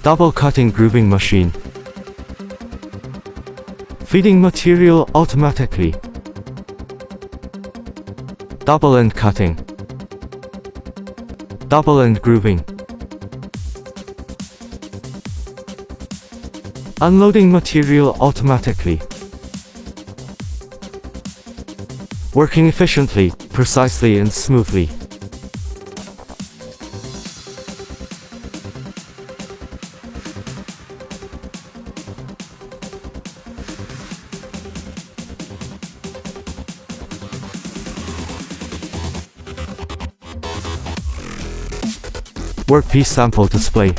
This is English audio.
Double cutting grooving machine. Feeding material automatically. Double end cutting. Double end grooving. Unloading material automatically. Working efficiently, precisely and smoothly. Workpiece sample display.